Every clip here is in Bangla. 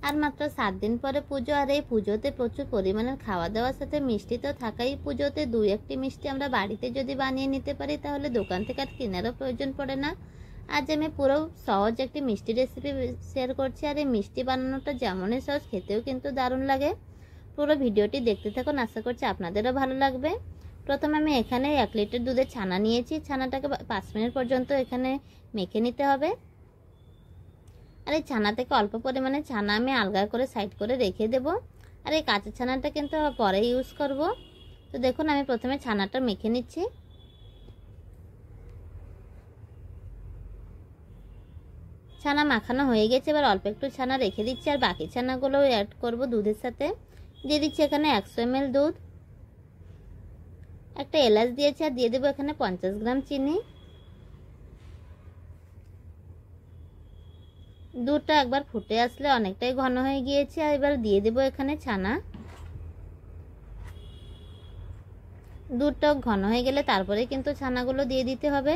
আর মাত্র 7 দিন পরে পুজো, আর এই পুজোতে প্রচুর পরিমাণের খাওয়া দাওয়ার সাথে মিষ্টি তো থাকাই। পুজোতে 2-1টি মিষ্টি আমরা বাড়িতে যদি বানিয়ে নিতে পারি তাহলে দোকান থেকে আর কেনারও প্রয়োজন পড়ে না। আজ আমি পুরো সহজ একটি মিষ্টি রেসিপি শেয়ার করছি, আর এই মিষ্টি বানানোটা যেমনই সহজ, খেতেও কিন্তু দারুণ লাগে। পুরো ভিডিওটি দেখতে থাকুন, আশা করছি আপনাদেরও ভালো লাগবে। প্রথমে আমি এখানে 1 লিটার দুধের ছানা নিয়েছি। ছানাটাকে 5 মিনিট পর্যন্ত এখানে মেখে নিতে হবে। আর এই ছানা থেকে অল্প পরিমাণে ছানা আমি আলগা করে সাইড করে রেখে দেব, আর এই কাঁচা ছানাটা কিন্তু পরে ইউজ করব। তো দেখুন আমি প্রথমে ছানাটা মেখে নিচ্ছি। ছানা মাখানো হয়ে গেছে, এবার অল্প একটু ছানা রেখে দিচ্ছি, আর বাকি ছানাগুলো অ্যাড করব দুধের সাথে। দিয়ে দিচ্ছি এখানে 100 ml দুধ, একটা এলাচ দিয়েছি, আর দিয়ে দেবো এখানে 50 গ্রাম চিনি। দুধটা একবার ফুটে আসলে অনেকটাই ঘন হয়ে গিয়েছে, আর এবার দিয়ে দেবো এখানে ছানা। দুধটা ঘন হয়ে গেলে তারপরে কিন্তু ছানাগুলো দিয়ে দিতে হবে।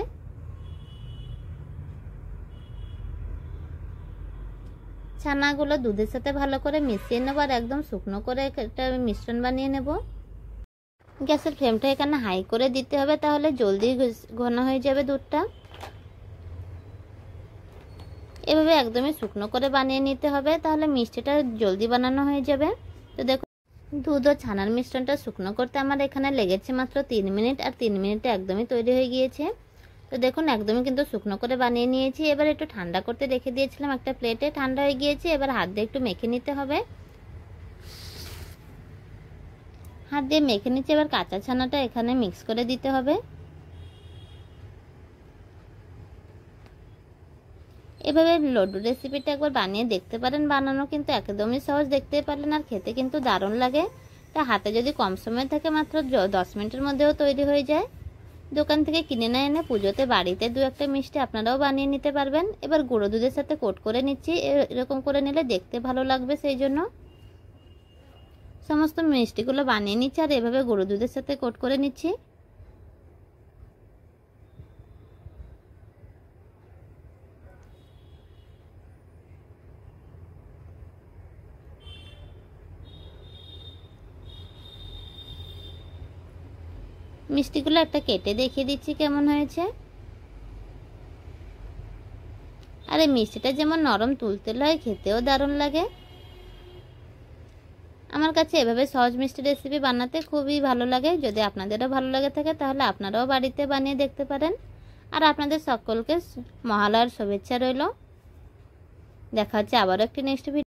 ছানাগুলো দুধের সাথে ভালো করে মিশিয়ে নেব, আর একদম শুকনো করে একটা মিশ্রণ বানিয়ে নেব। গ্যাসের ফ্লেমটা এখানে হাই করে দিতে হবে, তাহলে জলদি ঘন হয়ে যাবে দুধটা। এভাবে একদমই শুকনো করে বানিয়ে নিতে হবে, তাহলে মিষ্টিটা জলদি বানানো হয়ে যাবে। তো দেখো দুধ ও ছানার মিশ্রণটা শুকনো করতে আমার এখানে লেগেছে মাত্র 3 মিনিট, আর 3 মিনিটে একদমই তৈরি হয়ে গিয়েছে। তো দেখুন একদমই কিন্তু শুকনো করে বানিয়ে নিয়েছি। এবার একটু ঠান্ডা করতে রেখে দিয়েছিলাম একটা প্লেটে, ঠান্ডা হয়ে গিয়েছে। এবার হাত দিয়ে একটু মেখে নিতে হবে। হাত দিয়ে মেখে নিচ্ছে। এবার কাঁচা ছানাটা এখানে মিক্স করে দিতে হবে। এভাবে লড্ডু রেসিপিটা একবার বানিয়ে দেখতে পারেন, বানানো কিন্তু একদমই সহজ, দেখতেই পারলেন, আর খেতে কিন্তু দারুণ লাগে। তা হাতে যদি কম সময় থাকে মাত্র 10 মিনিটের মধ্যেও তৈরি হয়ে যায়। দোকান থেকে কিনে না এনে পুজোতে বাড়িতে 2-1টা মিষ্টি আপনারাও বানিয়ে নিতে পারবেন। এবার গুঁড়ো দুধের সাথে কোট করে নিচ্ছি, এরকম করে নিলে দেখতে ভালো লাগবে, সেই জন্য সমস্ত মিষ্টিগুলো বানিয়ে নিচ্ছি, আর এভাবে গুঁড়ো দুধের সাথে কোট করে নিচ্ছি। মিষ্টিগুলো একটা কেটে দেখিয়ে দিচ্ছি কেমন হয়েছে। আর এই মিষ্টিটা যেমন নরম তুলতুলে হয়, খেতেও দারুণ লাগে। আমার কাছে এভাবে সহজ মিষ্টি রেসিপি বানাতে খুবই ভালো লাগে। যদি আপনাদেরও ভালো লাগে থাকে তাহলে আপনারাও বাড়িতে বানিয়ে দেখতে পারেন। আর আপনাদের সকলকে মহালয়ার শুভেচ্ছা রইল। দেখা হচ্ছে আবারও একটি নেক্সট ভিডিও।